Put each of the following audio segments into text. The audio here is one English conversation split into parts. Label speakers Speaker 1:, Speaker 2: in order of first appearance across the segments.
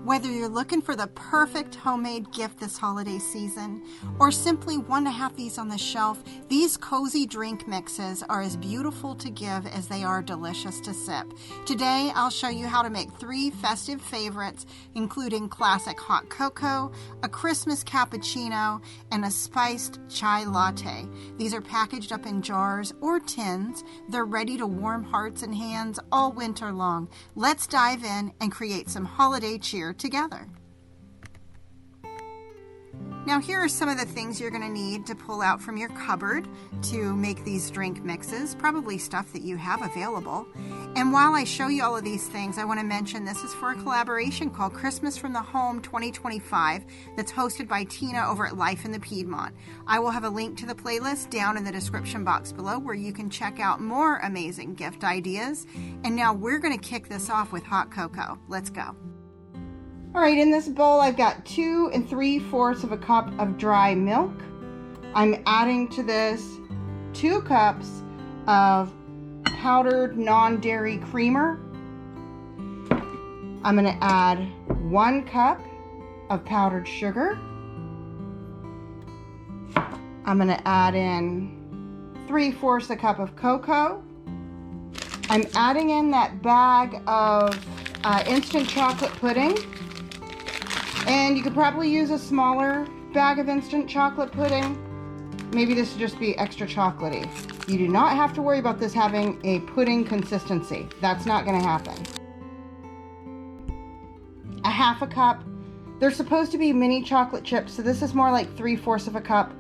Speaker 1: Whether you're looking for the perfect homemade gift this holiday season, or simply want to have these on the shelf, these cozy drink mixes are as beautiful to give as they are delicious to sip. Today, I'll show you how to make 3 festive favorites, including classic hot cocoa, a Christmas cappuccino, and a spiced chai latte. These are packaged up in jars or tins. They're ready to warm hearts and hands all winter long. Let's dive in and create some holiday cheer together. Now here are some of the things you're going to need to pull out from your cupboard to make these drink mixes, probably stuff that you have available. And while I show you all of these things, I want to mention this is for a collaboration called Christmas from the Home 2025 that's hosted by Tina over at Life in the Piedmont. I will have a link to the playlist down in the description box below where you can check out more amazing gift ideas. And now we're going to kick this off with hot cocoa. Let's go. All right, in this bowl, I've got 2 3/4 of a cup of dry milk. I'm adding to this 2 cups of powdered non-dairy creamer. I'm going to add 1 cup of powdered sugar. I'm going to add in 3/4 a cup of cocoa. I'm adding in that bag of instant chocolate pudding. And you could probably use a smaller bag of instant chocolate pudding. Maybe this would just be extra chocolatey. You do not have to worry about this having a pudding consistency. That's not going to happen. A 1/2 cup. They're supposed to be mini chocolate chips, so this is more like 3/4 of a cup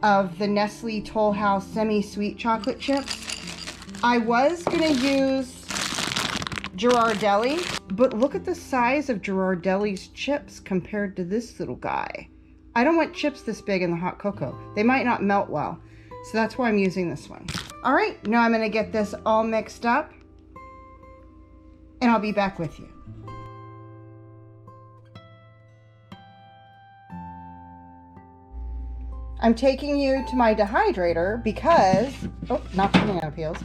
Speaker 1: of the Nestle Toll House semi-sweet chocolate chips. I was going to use Ghirardelli, but look at the size of Ghirardelli's chips compared to this little guy. I don't want chips this big in the hot cocoa. They might not melt well, so that's why I'm using this one. All right, now I'm going to get this all mixed up, and I'll be back with you. I'm taking you to my dehydrator because, not banana peels.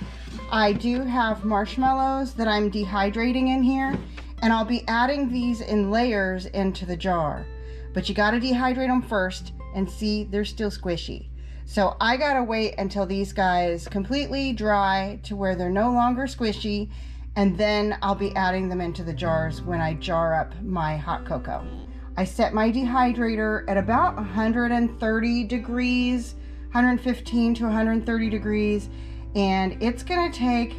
Speaker 1: I do have marshmallows that I'm dehydrating in here, and I'll be adding these in layers into the jar. But you gotta dehydrate them first, and see, they're still squishy. So I gotta wait until these guys completely dry to where they're no longer squishy, and then I'll be adding them into the jars when I jar up my hot cocoa. I set my dehydrator at about 130 degrees, 115 to 130 degrees, and it's gonna take,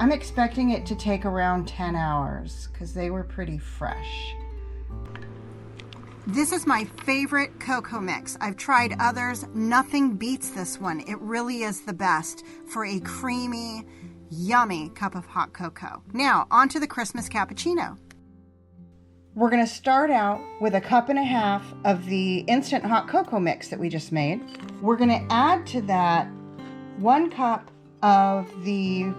Speaker 1: I'm expecting it to take around 10 hours because they were pretty fresh. This is my favorite cocoa mix. I've tried others. Nothing beats this one. It really is the best for a creamy, yummy cup of hot cocoa. Now, on to the Christmas cappuccino. We're going to start out with 1.5 cups of the instant hot cocoa mix that we just made. We're going to add to that 1 cup of the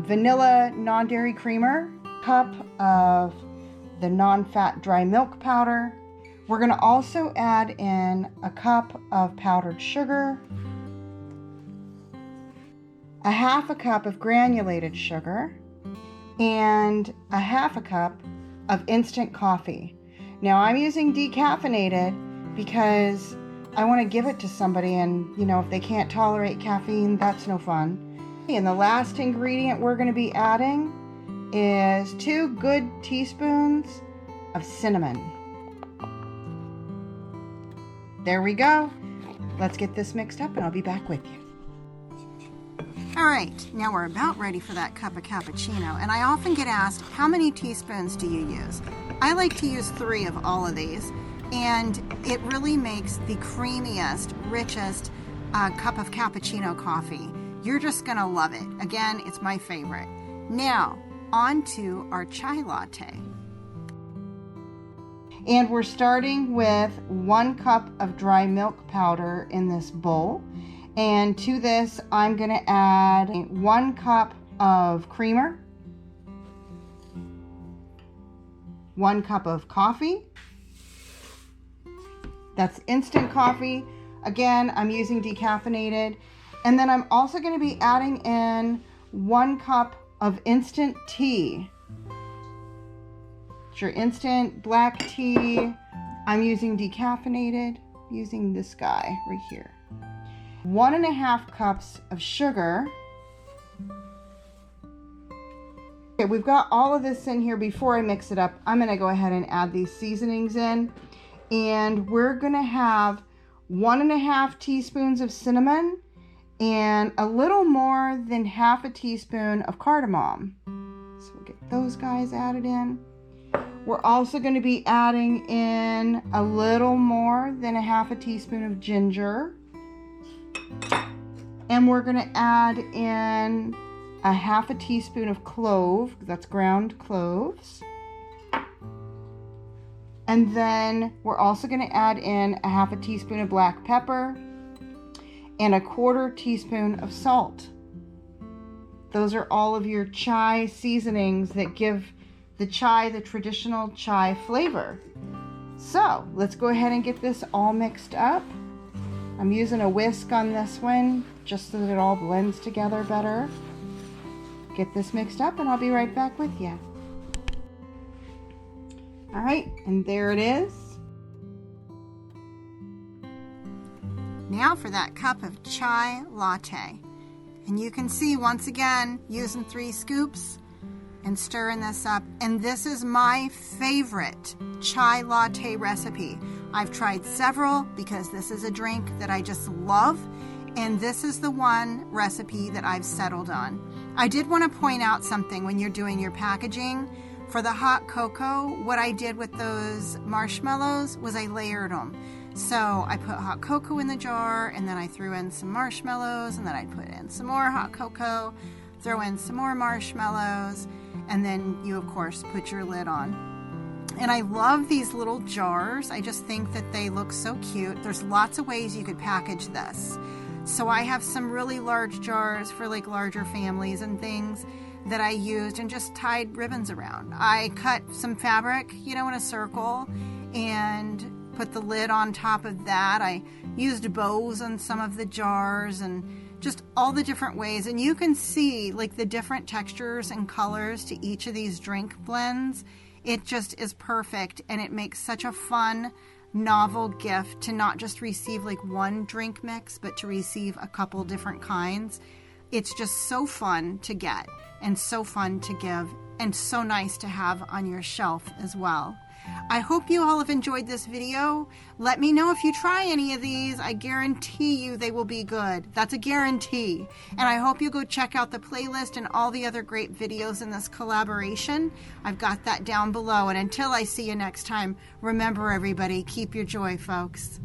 Speaker 1: vanilla non-dairy creamer, cup of the non-fat dry milk powder. We're going to also add in 1 cup of powdered sugar, 1/2 cup of granulated sugar, and 1/2 cup of instant coffee. Now I'm using decaffeinated because I want to give it to somebody, and if they can't tolerate caffeine, that's no fun. And the last ingredient we're going to be adding is 2 good teaspoons of cinnamon. There we go. Let's get this mixed up and I'll be back with you. All right, now we're about ready for that cup of cappuccino, and I often get asked, how many teaspoons do you use? I like to use 3 of all of these, and it really makes the creamiest, richest cup of cappuccino coffee. You're just gonna love it. Again, it's my favorite. Now, on to our chai latte. And we're starting with 1 cup of dry milk powder in this bowl. And to this, I'm going to add 1 cup of creamer, 1 cup of coffee. That's instant coffee. Again, I'm using decaffeinated. And then I'm also going to be adding in 1 cup of instant tea. It's your instant black tea. I'm using decaffeinated, using this guy right here. 1.5 cups of sugar. Okay, we've got all of this in here. Before I mix it up, I'm gonna go ahead and add these seasonings in. And we're gonna have 1.5 teaspoons of cinnamon and a little more than 1/2 teaspoon of cardamom. So we'll get those guys added in. We're also going to be adding in a little more than 1/2 teaspoon of ginger. And we're going to add in 1/2 teaspoon of clove, that's ground cloves. And then we're also going to add in 1/2 teaspoon of black pepper and 1/4 teaspoon of salt. Those are all of your chai seasonings that give the chai the traditional chai flavor. So let's go ahead and get this all mixed up. I'm using a whisk on this one just so that it all blends together better. Get this mixed up and I'll be right back with you. All right, and there it is. Now for that cup of chai latte. And you can see once again using 3 scoops and stirring this up. And this is my favorite chai latte recipe. I've tried several because this is a drink that I just love. And this is the one recipe that I've settled on. I did want to point out something when you're doing your packaging. For the hot cocoa, what I did with those marshmallows was I layered them. So I put hot cocoa in the jar, and then I threw in some marshmallows, and then I put in some more hot cocoa, throw in some more marshmallows, and then you of course put your lid on. And I love these little jars. I just think that they look so cute. There's lots of ways you could package this. So I have some really large jars for like larger families and things that I used and just tied ribbons around. I cut some fabric, in a circle, and put the lid on top of that. I used bows on some of the jars and just all the different ways. And you can see like the different textures and colors to each of these drink blends. It just is perfect, and it makes such a fun, novel gift to not just receive like one drink mix, but to receive a couple different kinds. It's just so fun to get and so fun to give and so nice to have on your shelf as well. I hope you all have enjoyed this video. Let me know if you try any of these. I guarantee you they will be good. That's a guarantee. And I hope you go check out the playlist and all the other great videos in this collaboration. I've got that down below. And until I see you next time, remember everybody, keep your joy, folks.